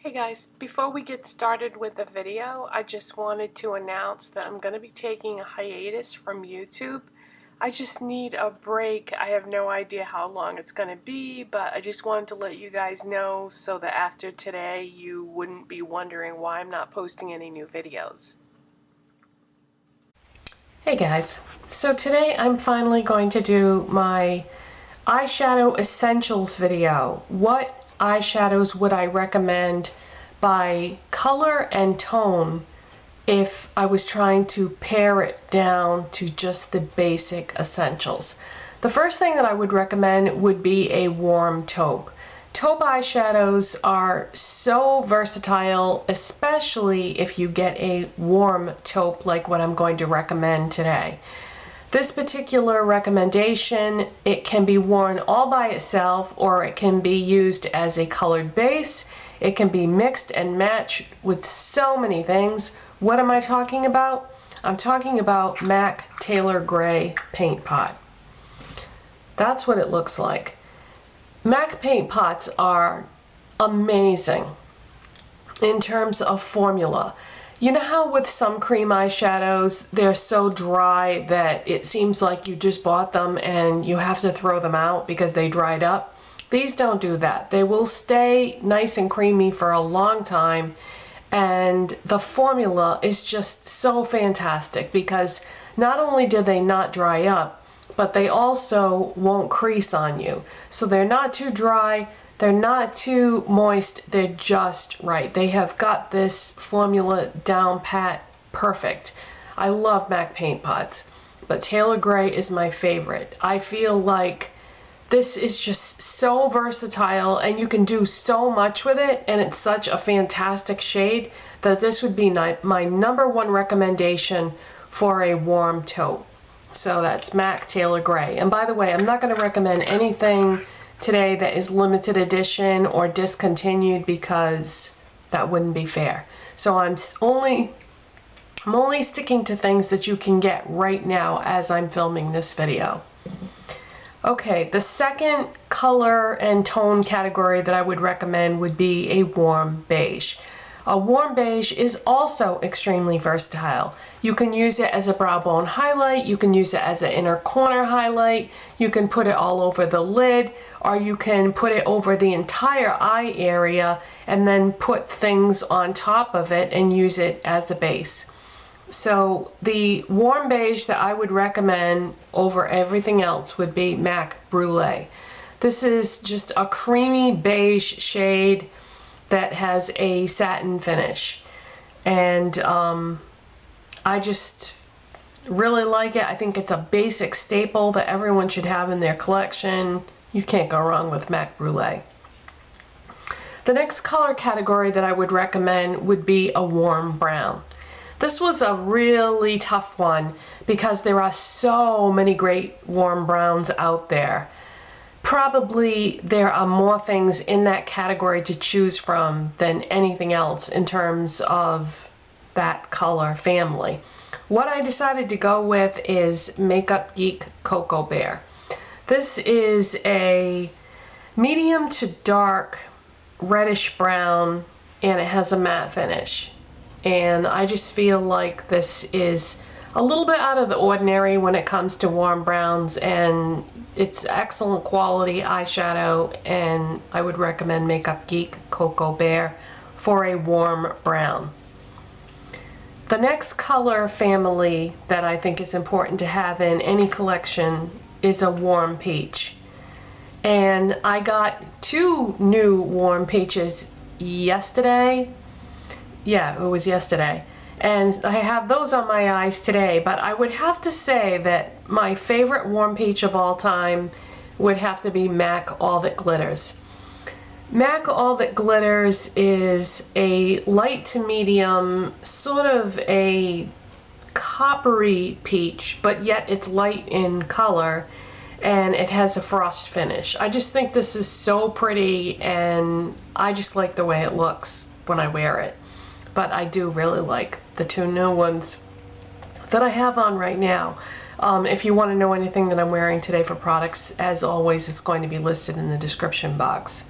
Hey guys, before we get started with the video, I just wanted to announce that I'm going to be taking a hiatus from YouTube. I just need a break. I have no idea how long it's going to be, but I just wanted to let you guys know so that after today you wouldn't be wondering why I'm not posting any new videos. Hey guys, so today I'm finally going to do my eyeshadow essentials video. What eyeshadows would I recommend by color and tone if I was trying to pare it down to just the basic essentials? The first thing that I would recommend would be a warm taupe. Taupe eyeshadows are so versatile, especially if you get a warm taupe like what I'm going to recommend today. This particular recommendation, it can be worn all by itself or it can be used as a colored base. It can be mixed and matched with so many things. What am I talking about? I'm talking about MAC Tailor Gray Paint Pot. That's what it looks like. MAC paint pots are amazing in terms of formula. You know how with some cream eyeshadows, they're so dry that it seems like you just bought them and you have to throw them out because they dried up? These don't do that. They will stay nice and creamy for a long time, and the formula is just so fantastic because not only do they not dry up, but they also won't crease on you. So they're not too dry, they're not too moist, they're just right. They have got this formula down pat perfect. I love MAC paint pots, but Tailor Gray is my favorite. I feel like this is just so versatile and you can do so much with it, and it's such a fantastic shade that this would be my #1 recommendation for a warm taupe. So that's MAC Tailor Gray. And by the way, I'm not going to recommend anything today that is limited edition or discontinued because that wouldn't be fair. So I'm only sticking to things that you can get right now as I'm filming this video. Okay, the second color and tone category that I would recommend would be a warm beige. A warm beige is also extremely versatile. You can use it as a brow bone highlight, you can use it as an inner corner highlight, you can put it all over the lid, or you can put it over the entire eye area and then put things on top of it and use it as a base. So the warm beige that I would recommend over everything else would be MAC Brule. This is just a creamy beige shade that has a satin finish, and I just really like it. I think it's a basic staple that everyone should have in their collection. You can't go wrong with MAC Brule. The next color category that I would recommend would be a warm brown. This was a really tough one because there are so many great warm browns out there. Probably there are more things in that category to choose from than anything else in terms of that color family. What I decided to go with is Makeup Geek Cocoa Bear. This is a medium to dark reddish brown and it has a matte finish. And I just feel like this is a little bit out of the ordinary when it comes to warm browns, and it's excellent quality eyeshadow, and I would recommend Makeup Geek Cocoa Bear for a warm brown. The next color family that I think is important to have in any collection is a warm peach. And I got 2 new warm peaches yesterday. Yeah, it was yesterday. And I have those on my eyes today, but I would have to say that my favorite warm peach of all time would have to be MAC All That Glitters. MAC All That Glitters is a light to medium, sort of a coppery peach, but yet it's light in color, and it has a frost finish. I just think this is so pretty, and I just like the way it looks when I wear it. But I do really like the 2 new ones that I have on right now. If you want to know anything that I'm wearing today for products, as always, it's going to be listed in the description box.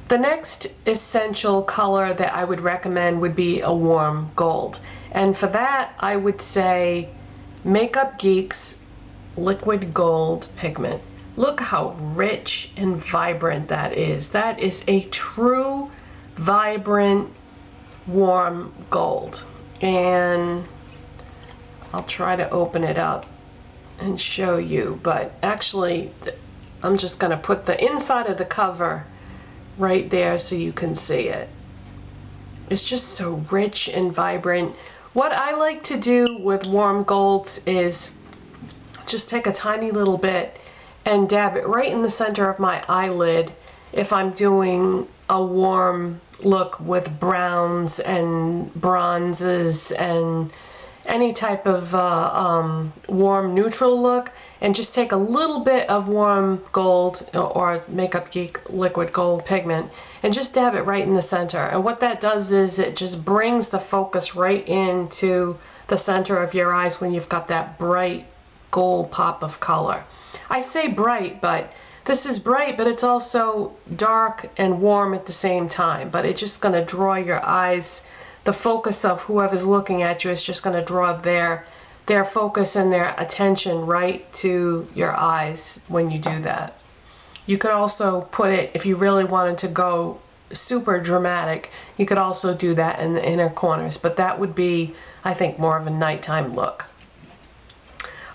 The next essential color that I would recommend would be a warm gold. And for that, I would say Makeup Geek's Liquid Gold Pigment. Look how rich and vibrant that is. That is a true, vibrant, warm gold. And I'll try to open it up and show you, but actually I'm just going to put the inside of the cover right there so you can see it. It's just so rich and vibrant. What I like to do with warm golds is just take a tiny little bit and dab it right in the center of my eyelid if I'm doing a warm look with browns and bronzes and any type of warm neutral look, and just take a little bit of warm gold or Makeup Geek Liquid Gold Pigment and just dab it right in the center. And what that does is it just brings the focus right into the center of your eyes when you've got that bright gold pop of color. I say bright, but this is bright, but it's also dark and warm at the same time. But it's just going to draw your eyes, the focus of whoever's looking at you is just going to draw their focus and their attention right to your eyes when you do that. You could also put it, if you really wanted to go super dramatic, you could also do that in the inner corners, but that would be, I think, more of a nighttime look.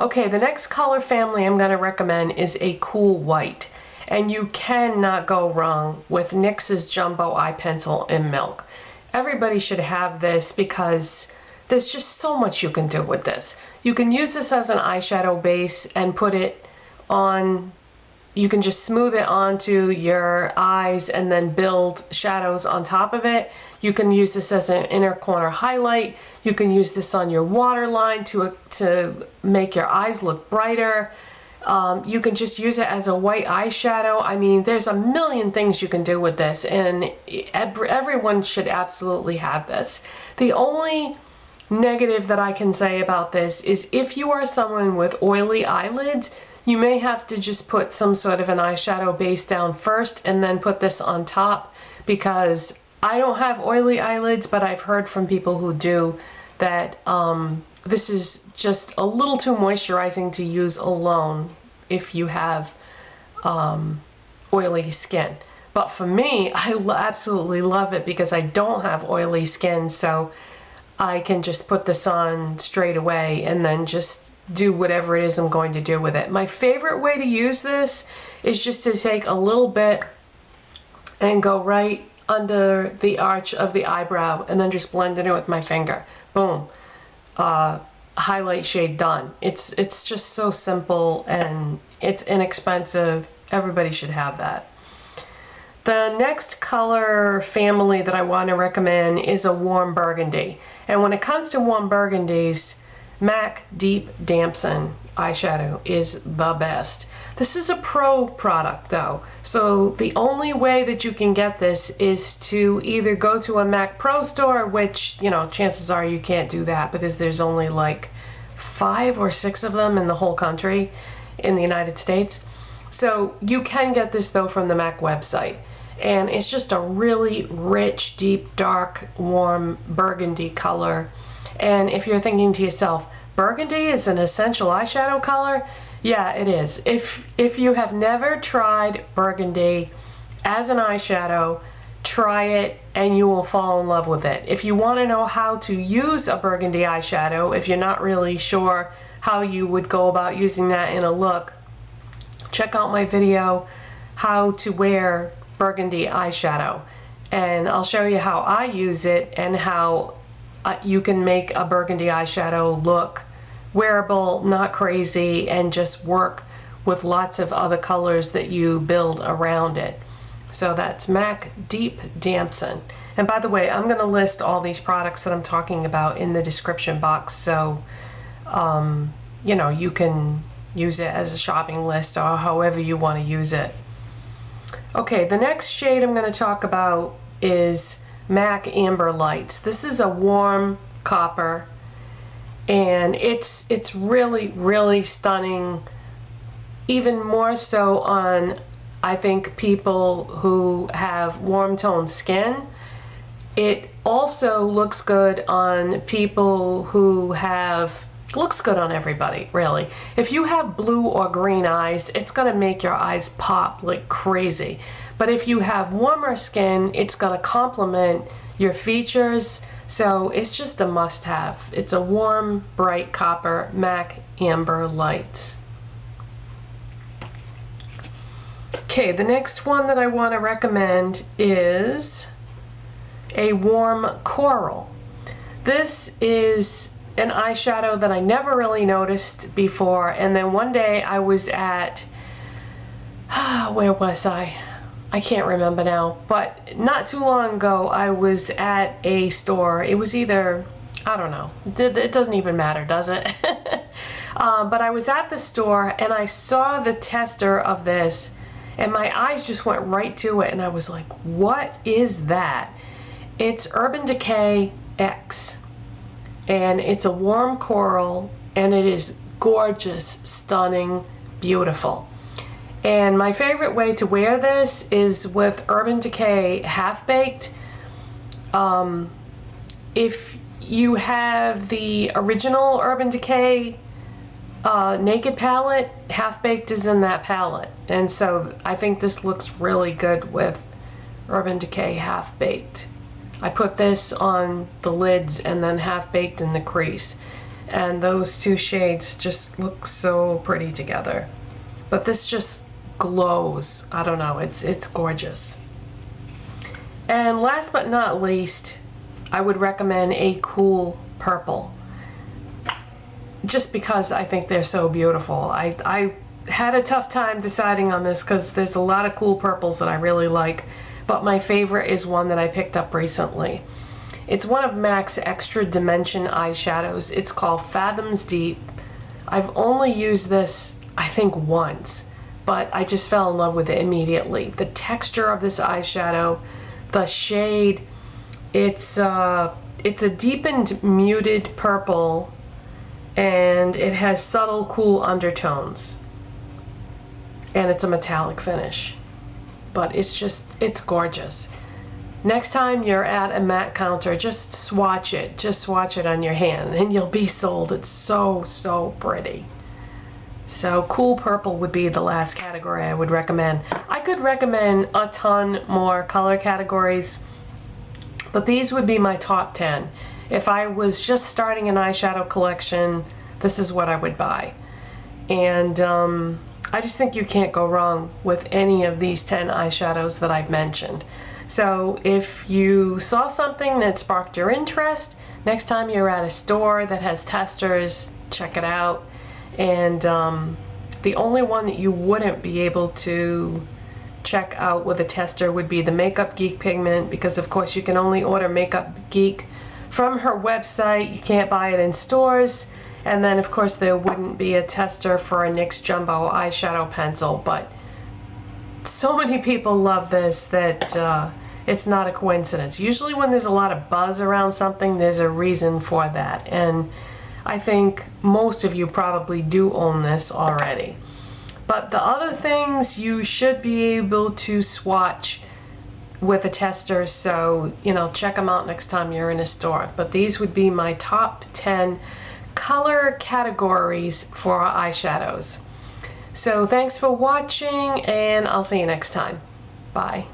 Okay, the next color family I'm going to recommend is a cool white, and you cannot go wrong with NYX's Jumbo Eye Pencil in Milk. Everybody should have this because there's just so much you can do with this. You can use this as an eyeshadow base and put it on, you can just smooth it onto your eyes and then build shadows on top of it. You can use this as an inner corner highlight. You can use this on your waterline to make your eyes look brighter. You can just use it as a white eyeshadow. I mean, there's a million things you can do with this, and everyone should absolutely have this. The only negative that I can say about this is if you are someone with oily eyelids, you may have to just put some sort of an eyeshadow base down first and then put this on top, because I don't have oily eyelids, but I've heard from people who do that this is just a little too moisturizing to use alone if you have oily skin. But for me, I absolutely love it because I don't have oily skin, so I can just put this on straight away and then just do whatever it is I'm going to do with it. My favorite way to use this is just to take a little bit and go right under the arch of the eyebrow and then just blend it in with my finger. Boom. Highlight shade done. It's just so simple and it's inexpensive. Everybody should have that. The next color family that I want to recommend is a warm burgundy. And when it comes to warm burgundies, MAC Deep Damson eyeshadow is the best. This is a pro product though, so the only way that you can get this is to either go to a MAC Pro store, which, you know, chances are you can't do that because there's only like 5 or 6 of them in the whole country in the United States. So you can get this though from the MAC website, and it's just a really rich, deep, dark, warm burgundy color. And if you're thinking to yourself, burgundy is an essential eyeshadow color, yeah, it is. If you have never tried burgundy as an eyeshadow, try it and you will fall in love with it. If you want to know how to use a burgundy eyeshadow, if you're not really sure how you would go about using that in a look, check out my video, How to Wear Burgundy Eyeshadow. And I'll show you how I use it and how you can make a burgundy eyeshadow look wearable, not crazy, and just work with lots of other colors that you build around it. So that's MAC Deep Damson. And by the way, I'm going to list all these products that I'm talking about in the description box, so you know, you can use it as a shopping list or however you want to use it. Okay, the next shade I'm going to talk about is MAC Amber Lights. This is a warm copper, and it's really, really stunning, even more so on I think people who have warm toned skin. It also looks good on people who have, looks good on everybody, really. If you have blue or green eyes, it's gonna make your eyes pop like crazy. But if you have warmer skin, it's gonna complement your features. So it's just a must-have. It's a warm, bright copper MAC Amber Lights. Okay, the next one that I want to recommend is a warm coral. This is an eyeshadow that I never really noticed before, and then one day I was at, where was I? I can't remember now, but not too long ago I was at a store. It was either, I don't know, it doesn't even matter, does it? But I was at the store and I saw the tester of this and my eyes just went right to it and I was like, what is that? It's Urban Decay X, and it's a warm coral, and it is gorgeous, stunning, beautiful. And my favorite way to wear this is with Urban Decay Half Baked. If you have the original Urban Decay Naked palette, Half Baked is in that palette, and so I think this looks really good with Urban Decay Half Baked. I put this on the lids and then Half Baked in the crease, and those two shades just look so pretty together. But this just glows. I don't know, it's gorgeous. And last but not least, I would recommend a cool purple, just because I think they're so beautiful. I had a tough time deciding on this because there's a lot of cool purples that I really like, but my favorite is one that I picked up recently. It's one of MAC's Extra Dimension eyeshadows. It's called Fathoms Deep. I've only used this, I think, once, but I just fell in love with it immediately. The texture of this eyeshadow, the shade, it's a deepened muted purple, and it has subtle cool undertones, and it's a metallic finish. But it's gorgeous. Next time you're at a MAC counter, just swatch it. Just swatch it on your hand and you'll be sold. It's so, so pretty. So cool purple would be the last category I would recommend. I could recommend a ton more color categories, but these would be my top 10. If I was just starting an eyeshadow collection, this is what I would buy. And I just think you can't go wrong with any of these 10 eyeshadows that I've mentioned. So if you saw something that sparked your interest, next time you're at a store that has testers, check it out. And the only one that you wouldn't be able to check out with a tester would be the Makeup Geek Pigment, because of course you can only order Makeup Geek from her website. You can't buy it in stores. And then of course there wouldn't be a tester for a NYX Jumbo eyeshadow pencil, but so many people love this that it's not a coincidence. Usually when there's a lot of buzz around something, there's a reason for that. And I think most of you probably do own this already. But the other things you should be able to swatch with a tester, so you know, check them out next time you're in a store. But these would be my top 10 color categories for eyeshadows. So thanks for watching, and I'll see you next time. Bye.